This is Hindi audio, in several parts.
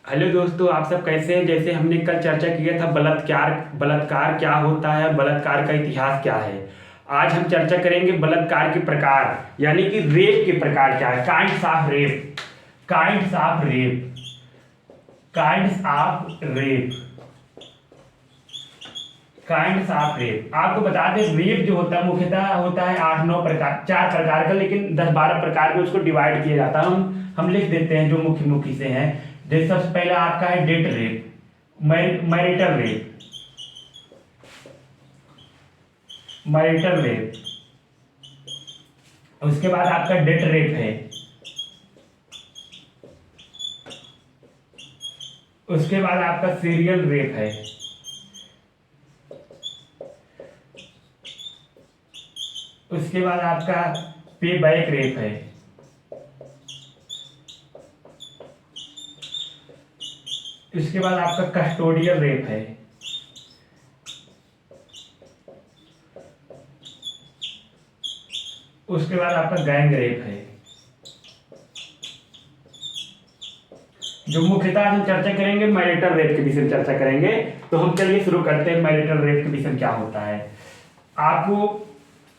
हेलो दोस्तों, आप सब कैसे हैं। जैसे हमने कल चर्चा किया था बलात्कार बलात्कार क्या होता है, बलात्कार का इतिहास क्या है। आज हम चर्चा करेंगे बलात्कार के प्रकार, यानी कि रेप के प्रकार क्या है। Kinds of rape, kinds of rape, kinds of rape, kinds of rape. आपको बता दें, रेप जो होता है मुख्यतः होता है 8-9 प्रकार, 4 प्रकार का, लेकिन 10-12 प्रकार में उसको डिवाइड किया जाता है। हम लिख देते हैं जो मुख्य मुख्य से हैं। जैसे सबसे पहला आपका है date rape, marital rape, marital rape. उसके बाद आपका डेट रेप है। उसके बाद आपका सीरियल रेप है। उसके बाद आपका पे बैक रेप है। उसके बाद आपका कस्टोडियल रेप है। उसके बाद आपका गैंग रेप है। जो मुख्यतः हम चर्चा करेंगे मैरिटल रेप के विषय में चर्चा करेंगे। तो हम चलिए शुरू करते हैं, मैरिटल रेप के विषय में क्या होता है। आपको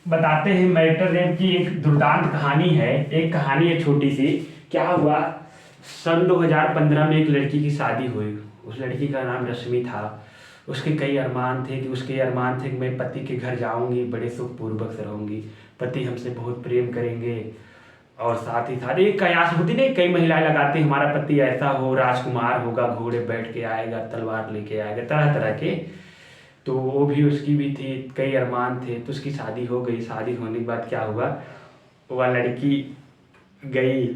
बताते हैं, मैरिटल रेप की एक दुर्दांत कहानी है। एक कहानी है छोटी सी। क्या हुआ, सन 2015 में एक लड़की की शादी हुई। उस लड़की का नाम रश्मि था। उसके कई अरमान थे कि मैं पति के घर जाऊंगी, बड़े सुखपूर्वक से रहूंगी, पति हमसे बहुत प्रेम करेंगे। और साथ ही साथ एक कयास होती नहीं, कई महिलाएं लगाती हमारा पति ऐसा हो, राजकुमार होगा, घोड़े बैठ के आएगा, तलवार लेके आएगा, तरह तरह के। तो वो भी उसकी भी थी, कई अरमान थे। तो उसकी शादी हो गई। शादी होने के बाद क्या हुआ, वह लड़की गई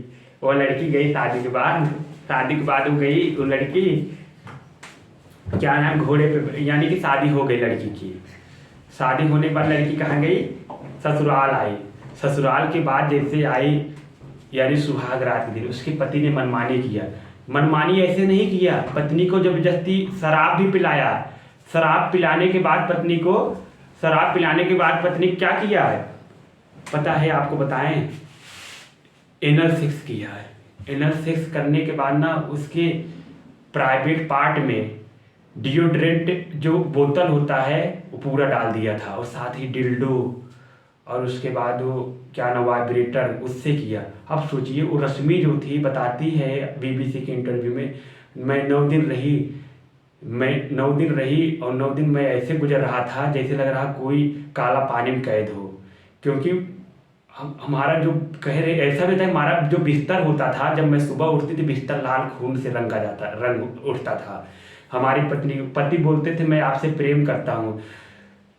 वो लड़की गई शादी के बाद वो गई। वो लड़की क्या नाम, घोड़े पे, यानी कि शादी हो गई लड़की की। शादी होने के बाद लड़की कहाँ गई, ससुराल आई। ससुराल के बाद जैसे आई, यानी सुहाग रात के दिन उसके पति ने मनमानी किया। मनमानी ऐसे नहीं किया, पत्नी को जबरदस्ती शराब भी पिलाया। शराब पिलाने के बाद पत्नी को शराब पिलाने के बाद पत्नी क्या किया है पता है आपको, बताएं, एनल सेक्स किया है। एनल सेक्स करने के बाद ना उसके प्राइवेट पार्ट में डिओड्रेंट जो बोतल होता है वो पूरा डाल दिया था, और साथ ही डिल्डो, और उसके बाद वो क्या ना वाइब्रेटर, उससे किया। अब सोचिए, वो रश्मि जो थी बताती है बीबीसी के इंटरव्यू में, मैं 9 दिन रही और 9 दिन मैं ऐसे गुजर रहा था जैसे लग रहा कोई काला पानी में कैद हो। क्योंकि हमारा जो कह रहे ऐसा भी था, हमारा जो बिस्तर होता था, जब मैं सुबह उठती थी बिस्तर लाल खून से रंग उठता था। हमारी पति बोलते थे मैं आपसे प्रेम करता हूँ।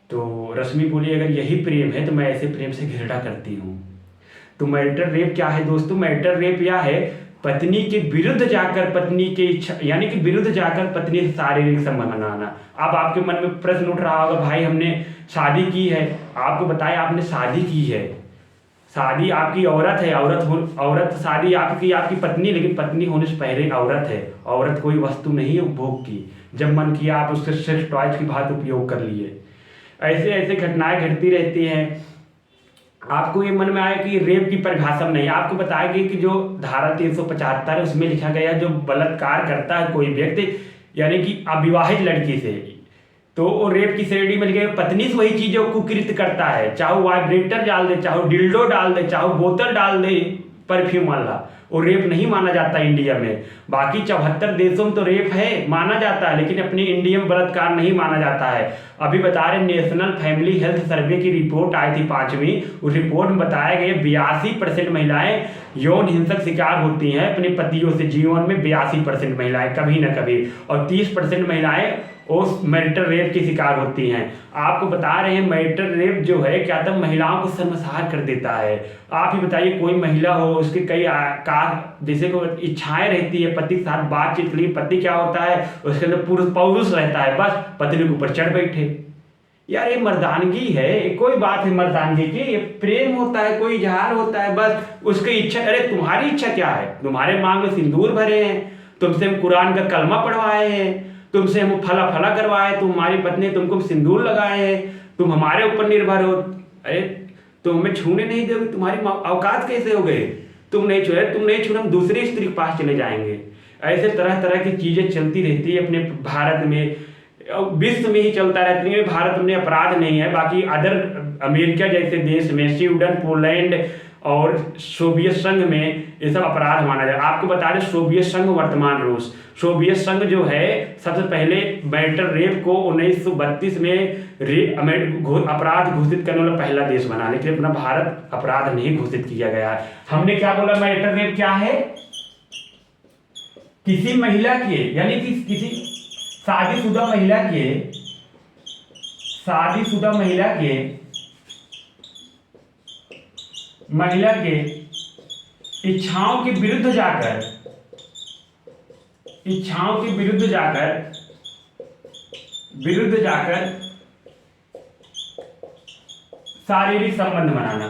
तो रश्मि बोली अगर यही प्रेम है तो मैं ऐसे प्रेम से घृणा करती हूँ। तो मैरिटल रेप क्या है दोस्तों, मैरिटल रेप यह है, पत्नी के विरुद्ध जाकर पत्नी के इच्छा, यानी कि विरुद्ध जाकर पत्नी से शारीरिक संबंध बनाना। अब आपके मन में प्रश्न उठ रहा होगा, भाई हमने शादी की है, आपको बताया आपने शादी की है, शादी आपकी औरत है, औरत शादी आपकी पत्नी, लेकिन पत्नी होने से पहले औरत है। औरत कोई वस्तु नहीं है उपभोग की, जब मन किया आप उसके सेक्स टॉयज की बात उपयोग कर लिए। ऐसे ऐसे घटनाएं घटती रहती हैं। आपको ये मन में आया कि रेप की परिभाषा नहीं, आपको बताया कि जो धारा 375 है उसमें लिखा गया जो बलात्कार करता है कोई व्यक्ति, यानी कि अविवाहित लड़की से, तो वो रेप की श्रेणी में लिखे पत्नी से वही चीजों को कुकृत करता है, चाहे वो वाइब्रेटर डाल दे, चाहे डिल्डो डाल दे, चाहे बोतल डाल दे, परफ्यूम वाला, वो रेप नहीं माना जाता इंडिया में। बाकी 74 देशों में तो रेप है, माना जाता है, लेकिन अपने इंडिया में बलात्कार नहीं माना जाता है। अभी बता रहे नेशनल फैमिली हेल्थ सर्वे की रिपोर्ट आई थी 5वीं, उस रिपोर्ट में बताया गया 82% महिलाएं यौन हिंसक शिकार होती हैं अपने पतियों से। जीवन में 82% महिलाएं कभी ना कभी, और 30% महिलाएं उस मैरिटल रेप की शिकार होती हैं। आपको बता रहे हैं मैरिटल रेप जो है क्या तो महिलाओं को शर्मसार कर देता है। आप ही बताइए, कोई महिला हो, उसके कई आकार जैसे को इच्छाएं रहती है पति के साथ बातचीत के लिए, पति क्या होता है उसके अंदर पुरुष पौरुष रहता है, बस पत्नी के ऊपर चढ़ बैठे। यार ये मर्दानगी है, कोई बात है मर्दानगी की, ये प्रेम होता है, कोई इजहार होता है, बस उसकी इच्छा। अरे तुम्हारी इच्छा क्या है, तुम्हारे मांग में सिंदूर भरे हैं, तुमसे हम कुरान का कलमा पढ़वाए हैं, तुमसे हम फला फला करवाए, तुम्हारी पत्नी तुमको सिंदूर लगाए हैं, तुम हमारे ऊपर निर्भर हो। अरे तुम हमें छूने नहीं दोगे, तुम्हारी औकात कैसे हो गए, तुम नहीं छूए, तुम नहीं छूने हम दूसरी स्त्री के पास चले जाएंगे। ऐसे तरह तरह की चीज़ें चलती रहती है अपने भारत में, विश्व में ही चलता रहती है। भारत में अपराध नहीं है, बाकी अदर अमेरिका जैसे देश में, स्वीडन, पोलैंड और सोवियत संघ में ये सब अपराध माना जाए। आपको बता दें, सोवियत संघ वर्तमान रूस, सोवियत संघ जो है सबसे पहले मैरिटल रेप को 1932 में अपराध घोषित करने वाला पहला देश बना, लेकिन अपना भारत अपराध नहीं घोषित किया गया है। हमने क्या बोला, मैरिटल रेप क्या है? किसी महिला के, यानी कि किसी शादीशुदा महिला के इच्छाओं के विरुद्ध जाकर शारीरिक संबंध बनाना।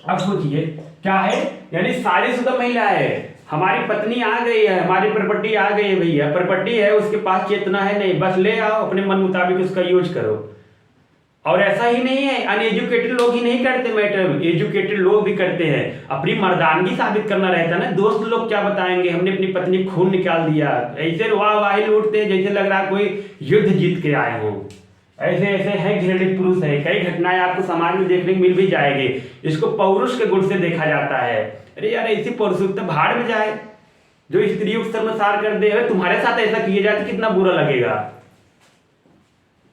अब सोचिए क्या है, यानी शादीशुदा महिला है, हमारी पत्नी आ गई है, हमारी प्रॉपर्टी आ गई है, भैया प्रॉपर्टी है, उसके पास चेतना है नहीं, बस ले आओ, अपने मन मुताबिक उसका यूज करो। और ऐसा ही नहीं है, अनएजुकेटेड लोग ही नहीं करते मैटर, एजुकेटेड लोग भी करते हैं। अपनी मर्दानगी साबित करना रहता है ना, दोस्त लोग क्या बताएंगे, हमने अपनी पत्नी खून निकाल दिया, ऐसे वाह लूटते हैं जैसे लग रहा कोई युद्ध जीत के आए हों। ऐसे ऐसे हैं घृणित पुरुष है, कई घटनाएं आपको समाज में देखने को मिल भी जाएगी। इसको पौरुष के गुण से देखा जाता है। अरे यार, ऐसी पौरुषता भाड़ में जाए जो स्त्रियों को शर्मसार कर दे। अगर तुम्हारे साथ ऐसा किया जाए तो कितना बुरा लगेगा।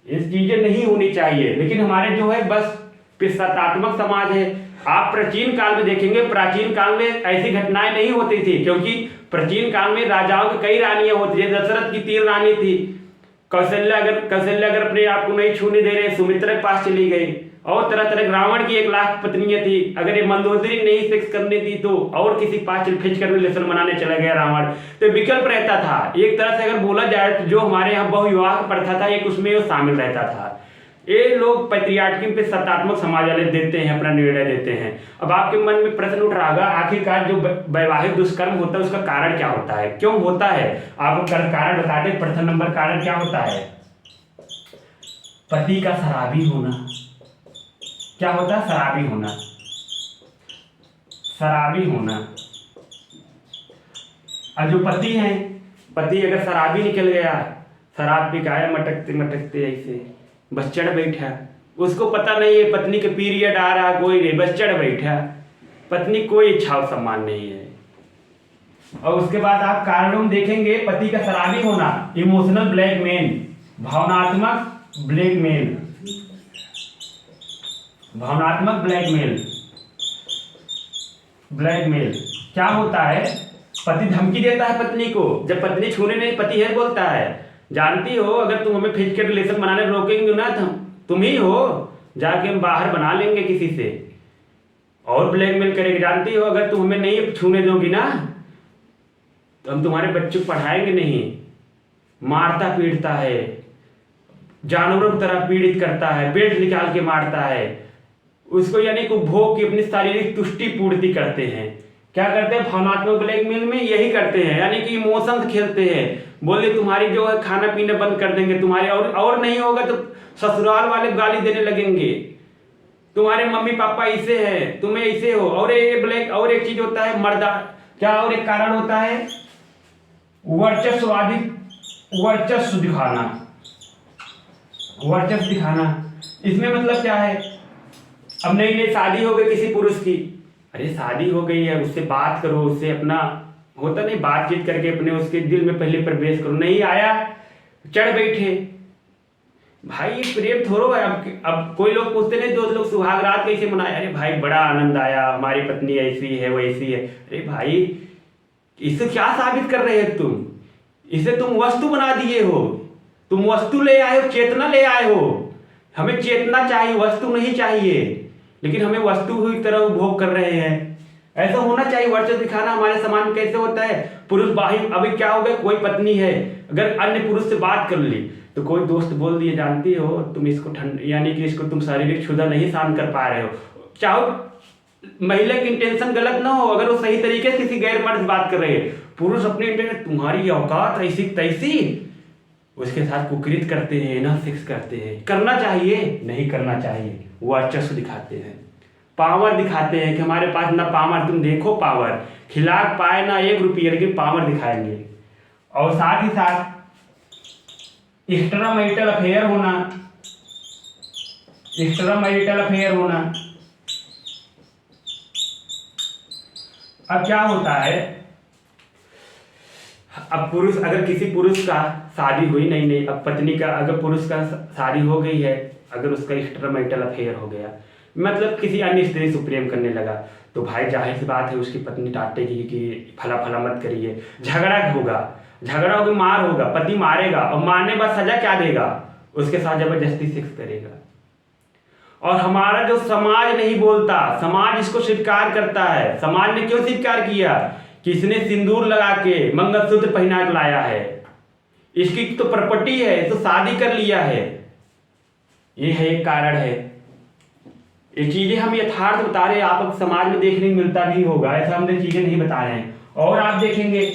ये चीजें नहीं होनी चाहिए, लेकिन हमारे जो है बस पिशाचात्मक समाज है। आप प्राचीन काल में देखेंगे, प्राचीन काल में ऐसी घटनाएं नहीं होती थी, क्योंकि प्राचीन काल में राजाओं की कई रानियां होती थी। दशरथ की 3 रानी थी। कौशल्या अगर अपने आप को नहीं छूने दे रहे, सुमित्रा के पास चली गई। और तरह तरह, रावण की 1 लाख पत्नियां थी, अगर ये मंदोदरी नहीं सेक्स करने दी तो और किसी पास खिंच कर रिलेशन बनाने चला गया रावण। तो विकल्प रहता था। एक तरह से अगर बोला जाए तो जो हमारे यहाँ बहुविवाह प्रथा था, एक उसमें शामिल रहता था। ये लोग पैट्रियार्की पे सत्तात्मक समाज वाले देते हैं, अपना निर्णय देते हैं। अब आपके मन में प्रश्न उठ रहा होगा, आखिरकार जो वैवाहिक दुष्कर्म होता है उसका कारण क्या होता है, क्यों होता है? आपको कारण बता दें। प्रथम नंबर कारण क्या होता है? पति का शराबी होना। क्या होता है? शराबी होना। और जो पति अगर शराबी निकल गया, शराब पी के मटकते ऐसे बस चढ़ बैठा, उसको पता नहीं है पत्नी के पीरियड आ रहा, कोई नहीं, बस चढ़ बैठा, पत्नी कोई इच्छा और सम्मान नहीं है। और उसके बाद आप कारणों देखेंगे, पति का शराबी होना, इमोशनल ब्लैकमेल, भावनात्मक ब्लैकमेल। क्या होता है? पति धमकी देता है पत्नी को, जब पत्नी छूने नहीं, पति है बोलता है, जानती हो अगर तुम हमें फिजिकल रिलेशन बनाने रोकेंगे ना, तुम ही हो, जाके हम बाहर बना लेंगे किसी से। और ब्लैकमेल करेंगे, जानती हो अगर तुम हमें नहीं छूने दोगी ना तो हम तुम्हारे बच्चों को पढ़ाएंगे नहीं। मारता पीटता है, जानवरों की तरह पीड़ित करता है, पेट निकाल के मारता है उसको, यानी कि भोग की अपनी शारीरिक तुष्टि पूर्ति करते हैं। क्या करते हैं? भावनात्मक ब्लैकमेल में यही करते हैं, यानी कि इमोशंस खेलते हैं। बोले तुम्हारी जो है खाना पीना बंद कर देंगे तुम्हारे, और नहीं होगा तो ससुराल वाले गाली देने लगेंगे, तुम्हारे मम्मी पापा ऐसे हैं, तुम्हें ऐसे हो। और एक चीज होता है मर्दा, क्या और एक कारण होता है? वर्चस्व दिखाना। इसमें मतलब क्या है? अब नई शादी हो गई किसी पुरुष की, अरे शादी हो गई है, उससे बात करो, उससे अपना होता नहीं बातचीत करके अपने उसके दिल में पहले प्रवेश करो। नहीं आया, चढ़ बैठे। भाई ये प्रेम थोड़ो है। अब कोई लोग पूछते नहीं, 2 लोग सुहाग रात कैसे मनाए? अरे भाई बड़ा आनंद आया, हमारी पत्नी ऐसी है वैसी है। अरे भाई इससे क्या साबित कर रहे हैं तुम? इसे तुम वस्तु बना दिए हो, तुम वस्तु ले आए हो, चेतना ले आए हो। हमें चेतना चाहिए, वस्तु नहीं चाहिए, लेकिन हमें वस्तु की तरह उपभोग कर रहे हैं। ऐसा होना चाहिए। वर्चस्व दिखाना हमारे समाज में कैसे होता है? पुरुष बाही। अभी क्या हो गया, कोई पत्नी है, अगर अन्य पुरुष से बात कर ली तो कोई दोस्त बोल दिए, जानती हो तुम इसको यानी कि इसको तुम शारीरिक क्षुधा नहीं सहन कर पा रहे हो। चाहो महिला की इंटेंशन गलत ना हो, अगर वो सही तरीके से किसी गैर मर्द से बात कर रहे हैं, पुरुष अपनी इंटेंशन, तुम्हारी औकात ऐसी तैसी, उसके साथ कुकृत करते हैं, ना सेक्स करते हैं। करना चाहिए? नहीं करना चाहिए। वो वर्चस्व दिखाते हैं, पावर दिखाते हैं कि हमारे पास ना पावर, तुम देखो पावर, खिला पाए ना 1 रुपये लेकिन पावर दिखाएंगे। और साथ ही साथ एक्स्ट्रा मैरिटल अफेयर होना, एक्स्ट्रा मैरिटल अफेयर होना। अब क्या होता है, अब पुरुष, अगर किसी पुरुष का शादी हुई, नहीं नहीं, अब पत्नी का, अगर पुरुष का शादी हो गई है, अगर उसका एक्स्ट्रा मैरिटल अफेयर हो गया, मतलब किसी अन्य स्त्री से प्रेम करने लगा, तो भाई जाहिर सी बात है उसकी पत्नी डांटेगी कि फला फला मत करिए। झगड़ा होगा, झगड़ा होगा, मार होगा, पति मारेगा, और मारने बाद सजा क्या देगा? उसके साथ जबरदस्ती सेक्स करेगा। और हमारा जो समाज नहीं बोलता, समाज इसको स्वीकार करता है। समाज ने क्यों स्वीकार किया? कि इसने सिंदूर लगा के मंगलसूत्र पहना के लाया है, इसकी तो प्रॉपर्टी है, तो शादी कर लिया है। ये है एक कारण है। ये चीजें हम यथार्थ बता रहे हैं, आप समाज में देखने को मिलता भी होगा, ऐसा हमने चीजें नहीं बता रहे हैं। और आप देखेंगे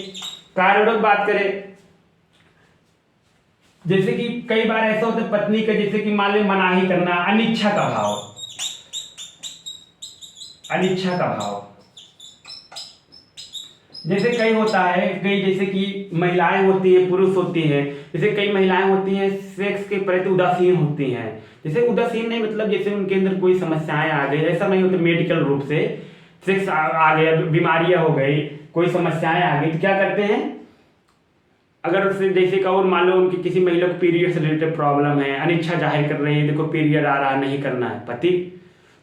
कारणों की बात करें, जैसे कि कई बार ऐसा होता है पत्नी का, जैसे कि मान लो मनाही करना, अनिच्छा का भाव, अनिच्छा का भाव। जैसे कई होता है, कई जैसे कि महिलाएं होती हैं, पुरुष होती हैं, जैसे कई महिलाएं होती हैं सेक्स के प्रति उदासीन होती हैं। जैसे उदासीन नहीं मतलब जैसे उनके अंदर कोई समस्याएं आ गई, ऐसा नहीं होता मेडिकल रूप से सेक्स आ गया, बीमारियां हो गई, कोई समस्याएं आ गई, तो क्या करते हैं, अगर उससे जैसे का और मान लो उनकी किसी महिला को पीरियड से रिलेटेड प्रॉब्लम है, अनिच्छा जाहिर कर रही है, देखो पीरियड आ रहा, नहीं करना है, पति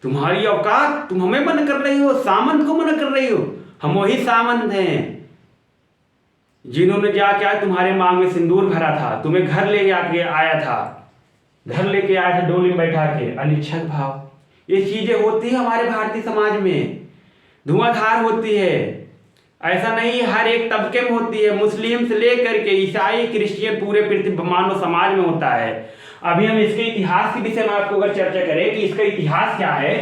तुम्हारी औकात, तुम हमें मना कर रही हो, सामंत को मना कर रही हो। हम वही सामंत हैं जिन्होंने क्या तुम्हारे मांग में सिंदूर भरा था, तुम्हें घर ले आके आया था, घर लेके आया था डोली में बैठा के। अनिच्छा भाव, ये चीजें होती है हमारे भारतीय समाज में, धुआंधार होती है। ऐसा नहीं हर एक तबके में होती है, मुस्लिम से लेकर के ईसाई, क्रिश्चियन, पूरे पृथ्वी मानव समाज में होता है। अभी हम इसके इतिहास के विषय में आपको अगर चर्चा करें कि इसका इतिहास क्या है,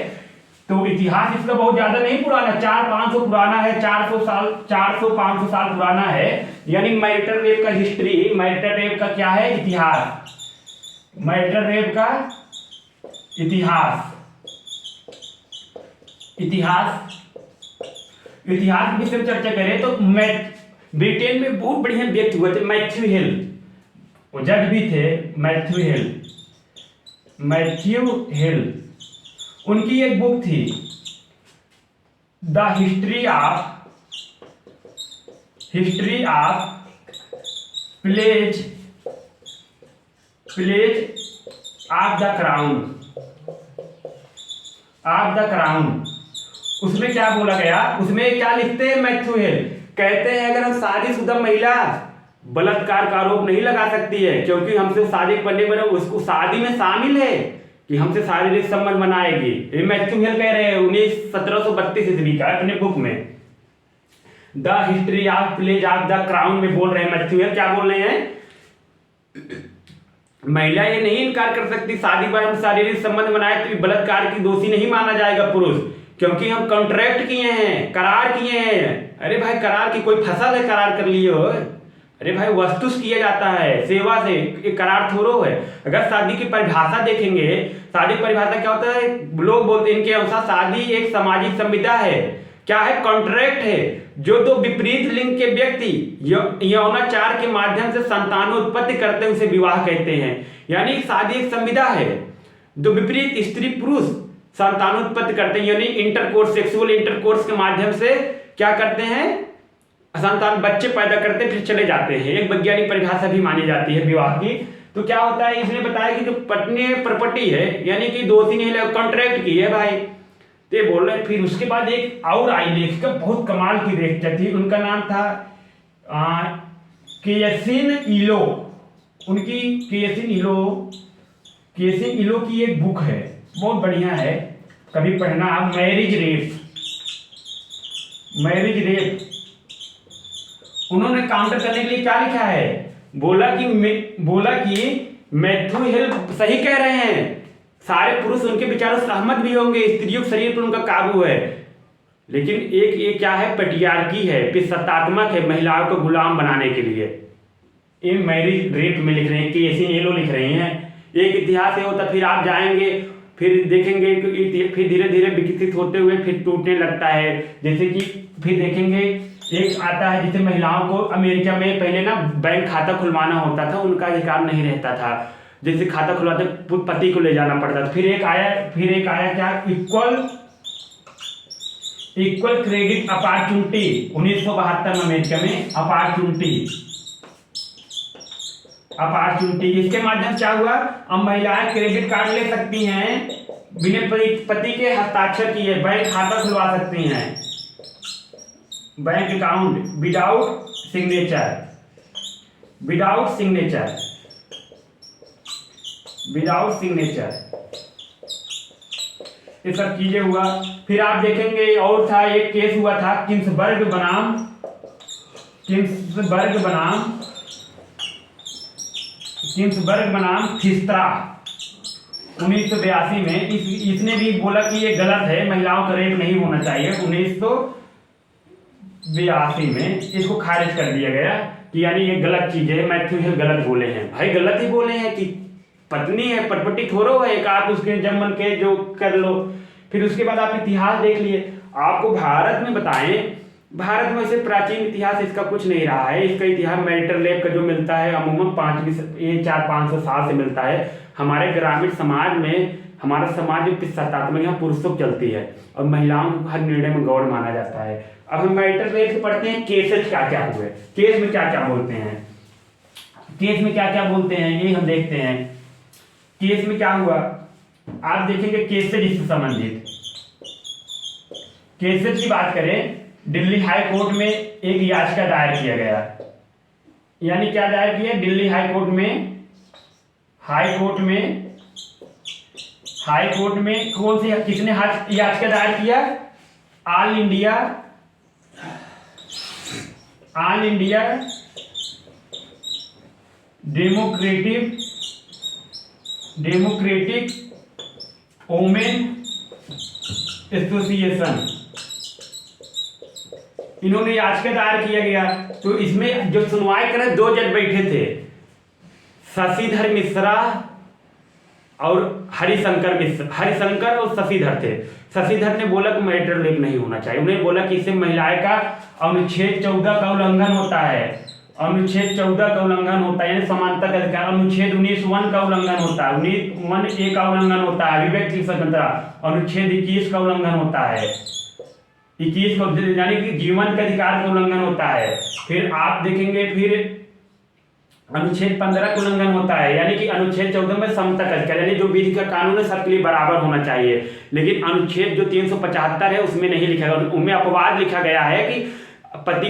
तो इतिहास इसका बहुत ज्यादा नहीं पुराना, 400-500 पुराना है, 400 साल, 400-500 साल पुराना है। यानी मैरिटल रेप का हिस्ट्री, मैरिटल रेप का क्या है इतिहास, मैरिटल रेप का इतिहास, इतिहास इतिहास के विषय में चर्चा करें तो ब्रिटेन में बहुत बढ़िया व्यक्ति हुए थे मैथ्यू हिल, वो जज भी थे, मैथ्यू हिल, मैथ्यू हिल। उनकी एक बुक थी the history of pleas of the crown. उसमें क्या बोला गया, उसमें क्या लिखते हैं मैथ्यू हिल, कहते हैं अगर हम शादीशुदा महिला बलात्कार का आरोप नहीं लगा सकती है, क्योंकि हमसे शादी करने में उसको शादी में शामिल है कि हमसे शारीरिक संबंध बनाएगी। ये मैथ्यू हिल कह रहे हैं 1732 ईस्वी का अपने बुक में the history of pleas of the crown में बोल रहे हैं मैथ्यू हिल। क्या बोल रहे हैं, महिला ये नहीं इनकार कर सकती शादी पर हम शारीरिक संबंध बनाए तो बलात्कार की दोषी नहीं माना जाएगा पुरुष, क्योंकि हम कॉन्ट्रैक्ट किए हैं, करार किए हैं। अरे भाई करार की कोई फसल है, करार कर लिए हो, अरे भाई वस्तु किया जाता है सेवा से, एक करार थोड़ो है। अगर शादी की परिभाषा देखेंगे, शादी परिभाषा क्या होता है, लोग बोलते हैं इनके अनुसार शादी एक सामाजिक संविदा है, क्या है, कॉन्ट्रैक्ट है, जो दो विपरीत लिंग के व्यक्ति यौनाचार के माध्यम से संतानोत्पत्ति करते हैं उसे विवाह कहते हैं। यानी शादी एक संविदा है, दो विपरीत स्त्री पुरुष संतानोत्पत्ति करते हैं, यानी इंटरकोर्स, सेक्सुअल इंटरकोर्स के माध्यम से क्या करते हैं, संतान बच्चे पैदा करते फिर चले जाते हैं। एक वैज्ञानिक परिभाषा भी मानी जाती है विवाह की। तो क्या होता है, इसने बताया कि जो पत्नी प्रॉपर्टी है, यानी कि दोषी नहीं, कॉन्ट्रैक्ट की है भाई, तो ये बोल रहे। फिर उसके बाद एक और आई लेखिका, बहुत कमाल की लेखिका थी, उनका नाम था केयसिन इलो। उनकी केयसिन इलो की एक बुक है, बहुत बढ़िया है, कभी पढ़ना आप, मैरिज रेप। उन्होंने काउंटर करने के लिए क्या लिखा है, बोला कि मैथ्यू हिल सही कह रहे हैं, सारे पुरुष उनके विचारों से सहमत भी होंगे, स्त्रियों के शरीर पर उनका काबू है, लेकिन एक ये क्या है, पेट्रियार्की है, सत्तात्मक है, महिलाओं को गुलाम बनाने के लिए। ये मैरिज रेप में लिख रहे हैं, केसी येलो लिख रहे हैं। एक इतिहास है होता, फिर आप जाएंगे फिर देखेंगे कि फिर धीरे धीरे विकसित होते हुए फिर टूटने लगता है। जैसे कि फिर देखेंगे एक आता है जैसे महिलाओं को अमेरिका में पहले ना बैंक खाता खुलवाना होता था, उनका अधिकार नहीं रहता था, जैसे खाता खुलवाते पति को ले जाना पड़ता था। फिर एक आया क्या, इक्वल क्रेडिट अपॉर्चुनिटी 1972 में अमेरिका में अपॉर्चुनिटी इसके माध्यम से क्या हुआ, अब महिलाएं क्रेडिट कार्ड ले सकती हैं बिना पति के हस्ताक्षर किए, बैंक खाता खुलवा सकती हैं, बैंक अकाउंट विदाउट सिग्नेचर ये सब चीजें हुआ। फिर आप देखेंगे और था एक केस हुआ था किंग्सबर्ग बनाम फिस्त्रा 1982 में। इसने भी बोला कि ये गलत है, महिलाओं का रेप नहीं होना चाहिए। 1982 में इसको खारिज कर दिया गया कि यानी ये गलत चीज है, मैथ्यू हिल गलत बोले हैं। भाई गलत ही बोले हैं कि पत्नी है, पटपटी थोड़ो है एक, आप उसके जब मन के जो कर लो। फिर उसके बाद आप इतिहास देख लिए, आपको भारत में बताएं, भारत में से प्राचीन इतिहास इसका कुछ नहीं रहा है। इसका इतिहास मैरिटल रेप का जो मिलता है अमूमन 400-500 साल से मिलता है। हमारे ग्रामीण समाज में हमारा समाज जो सत्तात्मक यहाँ पुरुषों चलती है और महिलाओं को हर निर्णय में गौड़ माना जाता है। अब हम मैरिटल रेप से पढ़ते हैं, केसेस क्या क्या हुए, केस में क्या क्या बोलते हैं, ये हम देखते हैं। केस में क्या हुआ आप देखेंगे, केसेज इससे संबंधित केसेज की बात करें, दिल्ली हाई कोर्ट में एक याचिका दायर किया गया। यानी क्या दायर किया, दिल्ली हाई कोर्ट में कौन सी किसने याचिका दायर किया, all India democratic women association, इन्होंने याचिका दायर किया गया। तो इसमें जो सुनवाई करे 2 जज बैठे थे, शशिधर मिश्रा और हरिशंकर और शशिधर थे। शशिधर ने बोला कि मैरिटल रेप नहीं होना चाहिए। उन्हें बोला कि इससे महिलाएं का अनुच्छेद 14 का उल्लंघन होता है, यानी समानता का अधिकार। अनुच्छेद 19(1) का उल्लंघन होता है, 19(1) का उल्लंघन होता है, अभिव्यक्ति स्वतंत्रता। अनुच्छेद 21 का उल्लंघन होता है, 21 को यानी कि जीवन के अधिकार का उल्लंघन होता है। फिर आप देखेंगे फिर अनुच्छेद 15 का उल्लंघन होता है, यानी कि अनुच्छेद 14 में समता का अधिकार, यानी जो विधि का कानून है सबके लिए बराबर होना चाहिए। लेकिन अनुच्छेद जो 375 है उसमें नहीं लिखा गया, उनमें अपवाद लिखा गया है कि पति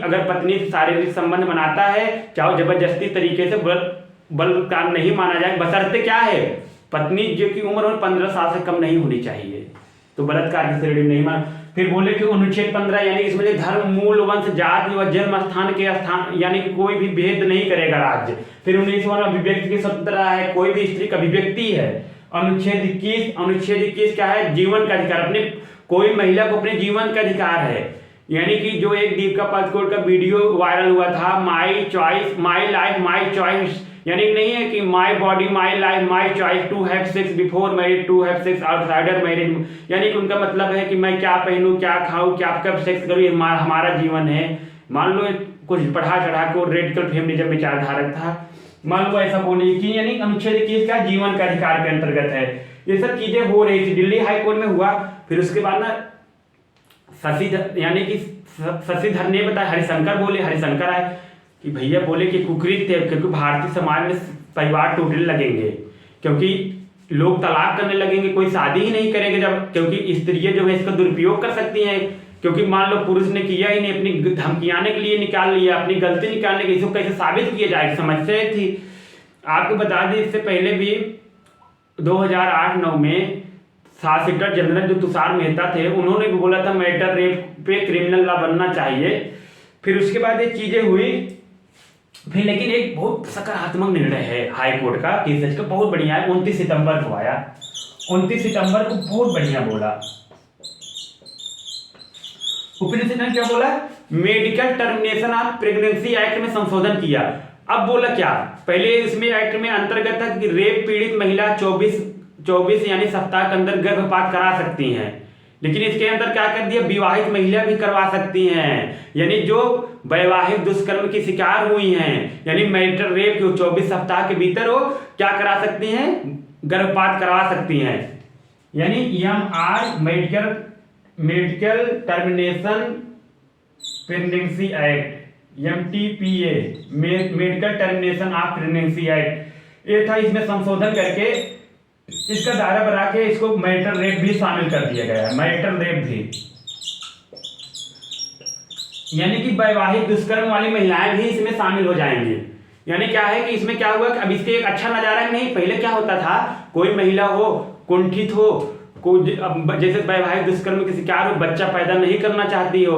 अगर पत्नी से शारीरिक संबंध बनाता है, चाहे जबरदस्ती तरीके से बलात्कार नहीं माना जाए, बशर्ते क्या है, पत्नी जो की उम्र 15 साल से कम नहीं होनी चाहिए, तो बलात्कार की श्रेणी नहीं मान। फिर बोले कि अनुच्छेद 15 यानी इसमें धर्म, मूल, वंश, जाति व जन्म स्थान के स्थान यानी कि कोई भी भेद नहीं करेगा राज्य। फिर 19 अभिव्यक्ति की स्वतंत्रता है, कोई भी स्त्री का अभिव्यक्ति है। अनुच्छेद 21 क्या है, जीवन का अधिकार, अपने कोई महिला को अपने जीवन का अधिकार है। यानी कि जो एक दीपिका पादुकोण का वीडियो वायरल हुआ था, my choice my life my choice, यानी नहीं है कि my body my life my choice, to have sex before marriage, to have sex outsider marriage, यानी कि उनका मतलब है कि मैं क्या पहनूं, क्या खाऊं, क्या कब सेक्स करूं, ये हमारा जीवन है। मान लो कुछ बढ़ा चढ़ा को रेडिकल फेमिनिज्म विचारधारक था, मान लो ऐसा बोले कि यानी अनुच्छेद 21 का जीवन का अधिकार के अंतर्गत है। ये सब चीजें हो रही थी, दिल्ली हाई कोर्ट में हुआ। फिर उसके बाद ना शशिधर यानी कि शशिधर ने बताया, हरिशंकर आए कि भैया बोले कि कुकृत थे, क्योंकि भारतीय समाज में परिवार टूटने लगेंगे, क्योंकि लोग तलाक करने लगेंगे, कोई शादी ही नहीं करेंगे जब, क्योंकि स्त्रियां जो है इसका दुरुपयोग कर सकती हैं, क्योंकि मान लो पुरुष ने किया ही नहीं, अपनी धमकियाने के लिए निकाल लिया, अपनी गलती निकालने के लिए, इसको कैसे साबित किया जाए, समस्या थी। आपको बता दें इससे पहले भी 2008-9 में सॉलिसिटर जनरल जो तुषार मेहता थे, उन्होंने भी बोला था मैरिटल रेप पे क्रिमिनल लॉ बनना चाहिए। फिर उसके बाद ये चीजें हुई। फिर लेकिन एक बहुत सकारात्मक निर्णय है हाई कोर्ट का, केसेज का बहुत बढ़िया है, 29 सितंबर को आया। 29 सितंबर को बहुत बढ़िया बोला। सुप्रीम कोर्ट ने क्या बोला, medical termination of pregnancy act में संशोधन किया। अब बोला क्या, पहले इसमें एक्ट में अंतर्गत था कि रेप पीड़ित महिला 24 यानी सप्ताह के अंदर गर्भपात करा सकती हैं, लेकिन इसके अंदर क्या कर दिया, विवाहित महिला भी करवा सकती हैं, यानी जो वैवाहिक दुष्कर्म की शिकार हुई हैं, यानी मैरिटल रेप जो 24 सप्ताह के भीतर वो क्या करा सकती हैं, गर्भपात करवा सकती हैं। यानी MR medical termination pregnancy act, MTPA medical termination of pregnancy act, ये था। इसमें संशोधन करके इसका दायरा बढ़ा के इसको मैरिटल रेप भी शामिल कर दिया गया है, मैरिटल रेप भी, यानी कि वैवाहिक दुष्कर्म वाली महिलाएं भी इसमें शामिल हो जाएंगी। यानी क्या है कि इसमें क्या हुआ कि अब इसके एक अच्छा नजारा नहीं, पहले क्या होता था, कोई महिला हो, कुंठित हो, जैसे वैवाहिक दुष्कर्म के शिकार हो, बच्चा पैदा नहीं करना चाहती हो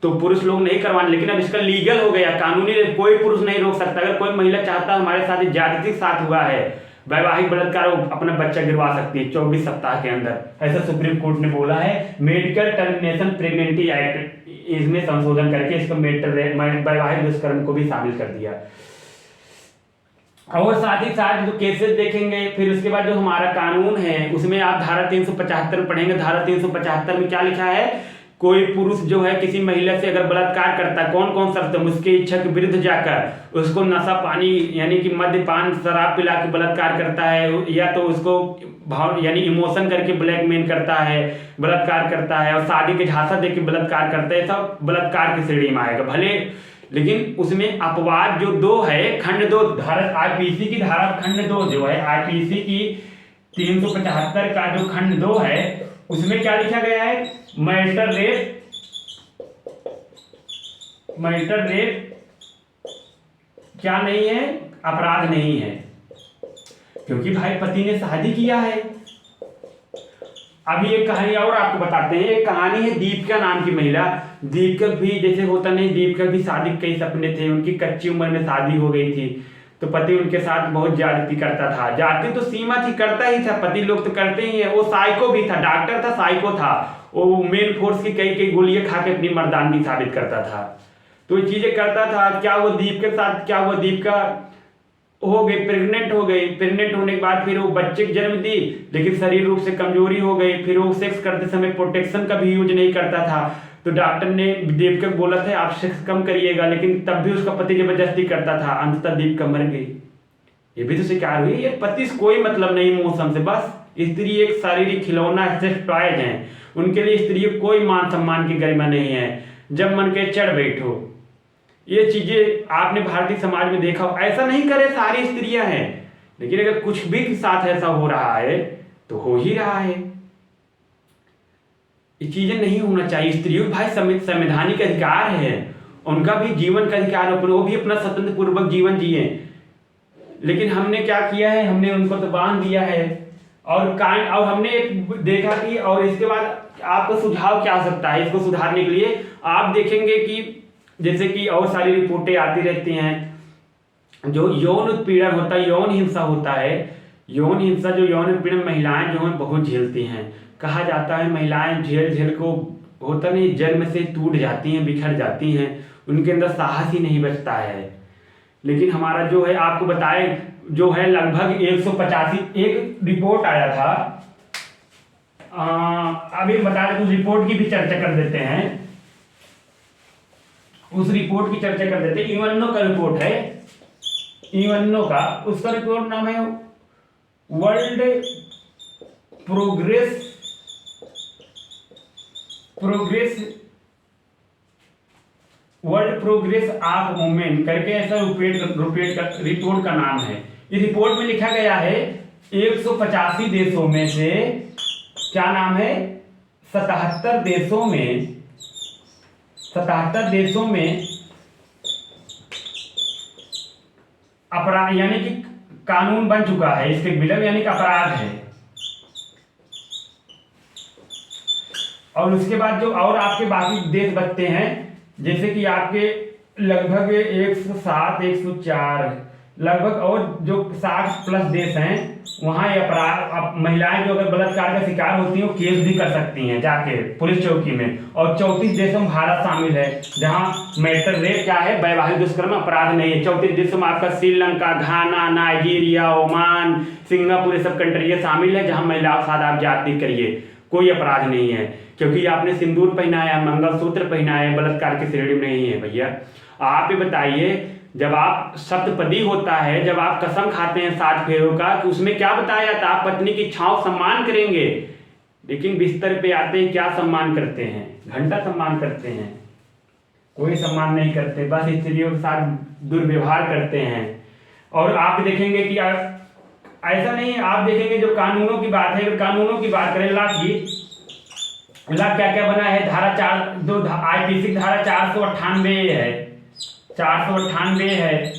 तो पुरुष लोग नहीं करवाने, लेकिन अब इसका लीगल हो गया, कानूनी, कोई पुरुष नहीं रोक सकता। अगर कोई महिला चाहता है हमारे साथ ज्यादती साथ हुआ है, वैवाहिक बलात्कार, अपना बच्चा गिरवा सकती है 24 सप्ताह के अंदर, ऐसा सुप्रीम कोर्ट ने बोला है। मेडिकल टर्मिनेशन प्रेगनेंसी एक्ट, इसमें संशोधन करके इसको वैवाहिक दुष्कर्म को भी शामिल कर दिया। और साथ ही साथ जो केसेस देखेंगे, फिर उसके बाद जो हमारा कानून है उसमें आप धारा 375 पढ़ेंगे। धारा 375 में क्या लिखा है, कोई पुरुष जो है किसी महिला से अगर बलात्कार करता है, कौन कौन शर्त है, उसके इच्छा के विरुद्ध जाकर उसको नशा पानी यानी कि मद्यपान शराब पिला के बलात्कार करता है, या तो उसको भाव यानी इमोशन करके ब्लैकमेल करता है, बलात्कार करता है, और शादी के झांसा दे के बलात्कार करता है, सब बलात्कार की श्रेणी में आएगा भले। लेकिन उसमें अपवाद जो 2 है, खंड 2 धारा आईपीसी की धारा खंड 2 जो है, आईपीसी की 375 का जो खंड 2 है, उसमें क्या लिखा गया है, मैरिटल रेप क्या नहीं है, अपराध नहीं है, क्योंकि भाई पति ने शादी किया है। अभी एक कहानी और आपको बताते हैं, एक कहानी है दीपिका नाम की महिला। दीपिका भी जैसे होता नहीं, दीपिका भी शादी के कई सपने थे, उनकी कच्ची उम्र में शादी हो गई थी, तो पति उनके साथ बहुत ज्यादती करता था, जाति तो सीमा थी, करता ही था, पति लोग तो करते ही है। वो साइको भी था, डॉक्टर था, साइको था, वो मेन फोर्स की कई गोलियां खा के अपनी मर्दानगी साबित करता था, तो ये चीजें करता था। क्या वो दीपिका के साथ क्या हुआ, दीपिका हो गई, प्रेग्नेंट हो गई, प्रेग्नेंट होने के बाद फिर वो बच्चे को जन्म दी, लेकिन शरीर रूप से कमजोरी हो गई, फिर वो सेक्स करते समय प्रोटेक्शन का भी यूज नहीं करता था, तो डॉक्टर ने दीपिका को बोला था आप सेक्स कम करिएगा, लेकिन तब भी उसका पति जबरदस्ती करता था, अंततः दीपिका मर गई। ये भी तो शिकार हुई। ये पति से कोई मतलब नहीं मौसम से, बस स्त्री एक शारीरिक खिलौना, सेक्स टॉयज हैं, उनके लिए स्त्री कोई मान सम्मान की गरिमा नहीं है, जब मन के चढ़ बैठो। ये चीजें आपने भारतीय समाज में देखा, ऐसा नहीं करे सारी स्त्रियां हैं, लेकिन अगर कुछ भी के साथ ऐसा हो रहा है तो हो ही रहा है। ये चीजें नहीं होना चाहिए। स्त्रियों भाई संवैधानिक अधिकार है, उनका भी जीवन का अधिकार है, वो भी अपना स्वतंत्र पूर्वक जीवन जिए, लेकिन हमने क्या किया है, हमने उनको तो बांध दिया है। और हमने देखा कि, और इसके बाद आपका सुझाव क्या हो सकता है इसको सुधारने के लिए। आप देखेंगे कि जैसे कि और सारी रिपोर्टें आती रहती हैं, जो यौन उत्पीड़न होता है, यौन हिंसा होता है, यौन हिंसा जो यौन उत्पीड़न महिलाएं जो है बहुत झेलती हैं। कहा जाता है महिलाएं झेल को होता नहीं, जन्म से टूट जाती हैं, बिखर जाती हैं, उनके अंदर साहस ही नहीं बचता है। लेकिन हमारा जो है आपको बताए जो है लगभग 185 एक रिपोर्ट आया था, अभी बता रहे, उस रिपोर्ट की भी चर्चा कर देते हैं, उस रिपोर्ट की चर्चा कर देते हैं। यूएनओ का रिपोर्ट है, यूएनओ का, उसका रिपोर्ट नाम है वर्ल्ड प्रोग्रेस ऑफ वुमेन करके ऐसा रिपोर्ट का नाम है। इस रिपोर्ट में लिखा गया है 185 देशों में से क्या नाम है, 77 देशों में अपराध यानी कि कानून बन चुका है इसके विलंब, यानी कि अपराध है। और उसके बाद जो और आपके बाकी देश बचते हैं, जैसे कि आपके लगभग 107, 104 लगभग, और जो 60+ देश हैं वहाँ ये अपराध, अब महिलाएं जो अगर बलात्कार का शिकार होती हैं वो केस भी कर सकती हैं जाके पुलिस चौकी में। और 34 देशों में भारत शामिल है जहाँ मैटर रेप क्या है, वैवाहिक दुष्कर्म अपराध नहीं है। 34 देशों में आपका श्रीलंका, घाना, नाइजीरिया, ओमान, सिंगापुर, ये सब कंट्री शामिल है जहाँ महिलाओं के साथ आप जाति करिए, कोई अपराध नहीं है, क्योंकि आपने सिंदूर पहनाया, मंगलसूत्र पहनाया, बलात्कार की श्रेणी में नहीं है भैया। आप ये बताइए, जब आप सप्तपदी होता है, जब आप कसम खाते हैं 7 फेरों का, कि उसमें क्या बताया जाता है, आप पत्नी की इच्छाओं सम्मान करेंगे, लेकिन बिस्तर पे आते ही क्या सम्मान करते हैं, घंटा सम्मान करते हैं, कोई सम्मान नहीं करते, बस स्त्रियों के साथ दुर्व्यवहार करते हैं। और आप देखेंगे कि ऐसा नहीं है, आप देखेंगे जो कानूनों की बात है, कानूनों की बात करें, ला क्या क्या बना है, धारा 4 IPC धारा 498 है, 498 है।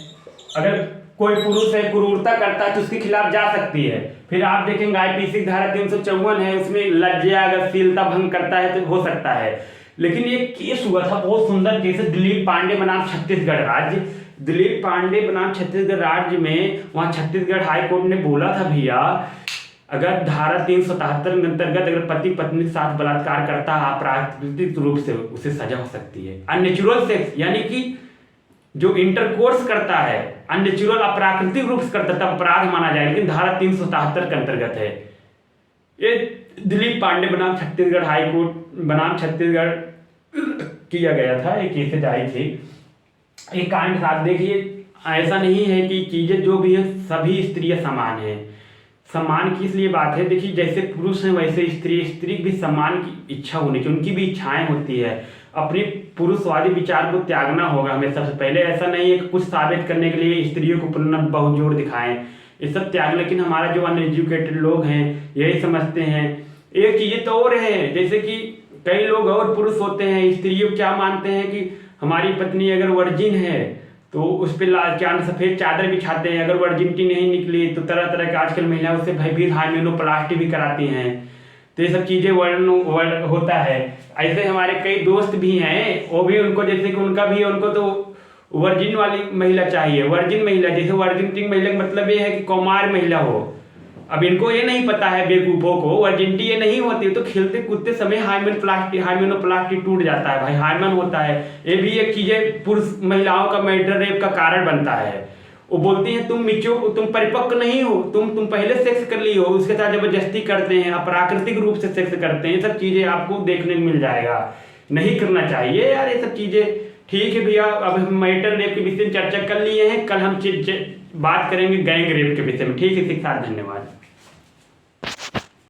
अगर कोई पुरुष है क्रूरता करता है तो उसके खिलाफ जा सकती है। फिर आप देखेंगे IPC धारा 354 है, उसमें लज्जा अगर शीलता भंग करता है तो हो सकता है। लेकिन ये केस हुआ था, बहुत सुंदर केस है, दिलीप पांडे बनाम छत्तीसगढ़ राज्य, दिलीप पांडे बनाम छत्तीसगढ़ राज्य में, वहाँ छत्तीसगढ़ हाई कोर्ट ने बोला था भैया, अगर धारा 377 के अंतर्गत अगर पति पत्नी के साथ बलात्कार करता है अप्राकृतिक रूप से, उसे सजा हो सकती है। अननेचुरल सेक्स यानी कि जो इंटरकोर्स करता है अननेचुरल अप्राकृतिक रूप से करता है तब अपराध माना जाए, लेकिन धारा 377 के अंतर्गत है। ये दिलीप पांडे बनाम छत्तीसगढ़ हाई कोर्ट बनाम छत्तीसगढ़ किया गया था, एक केसेज आई थी। एक कांड साथ देखिए, ऐसा नहीं है कि चीजें जो भी है सभी स्त्रियां समान है। सम्मान की इसलिए बात है, देखिए जैसे पुरुष हैं वैसे स्त्री की भी सम्मान की इच्छा होनी चाहिए, उनकी भी इच्छाएं होती है, अपने पुरुषवादी विचार को त्यागना होगा हमें सबसे पहले। ऐसा नहीं है कि कुछ साबित करने के लिए स्त्रियों को पुनः बहुत जोर दिखाएं, ये सब त्याग। लेकिन हमारा जो अनएजुकेटेड लोग हैं यही समझते हैं। एक चीज़ें तो और है, जैसे कि कई लोग और पुरुष होते हैं, स्त्रियों क्या मानते हैं कि हमारी पत्नी अगर वर्जिन है तो उस पर क्या सफ़ेद चादर बिछाते हैं, अगर वर्जिनिटी नहीं निकली तो तरह तरह के आजकल महिलाएं उससे भयभीत हाइमेनोप्लास्टी भी कराती हैं। तो ये सब चीज़ें वर्णन होता है। ऐसे हमारे कई दोस्त भी हैं, वो भी उनको जैसे कि उनका भी, उनको तो वर्जिन वाली महिला चाहिए, वर्जिन महिला, जैसे वर्जिनिटी महिला का मतलब ये है कि कौमार महिला हो। अब इनको ये नहीं पता है बेवकूफ़ों को, वर्जिनिटी ये नहीं होती, तो खेलते कूदते समय हाइमेनोप्लास्टी टूट जाता है भाई, हाइमन होता है। ये भी एक चीज़ें पुरुष महिलाओं का मैटर रेप का कारण बनता है। वो बोलती हैं तुम परिपक्व नहीं हो, तुम पहले सेक्स कर ली हो, उसके साथ जबरदस्ती करते हैं, अप्राकृतिक रूप से सेक्स करते हैं, ये सब चीज़ें आपको देखने को मिल जाएगा। नहीं करना चाहिए यार ये सब चीज़ें। ठीक है भैया, अब हम मैटर रेप के विषय में चर्चा कर लिए हैं, कल हम बात करेंगे गैंग रेप के विषय में। ठीक है, इसके साथ धन्यवाद।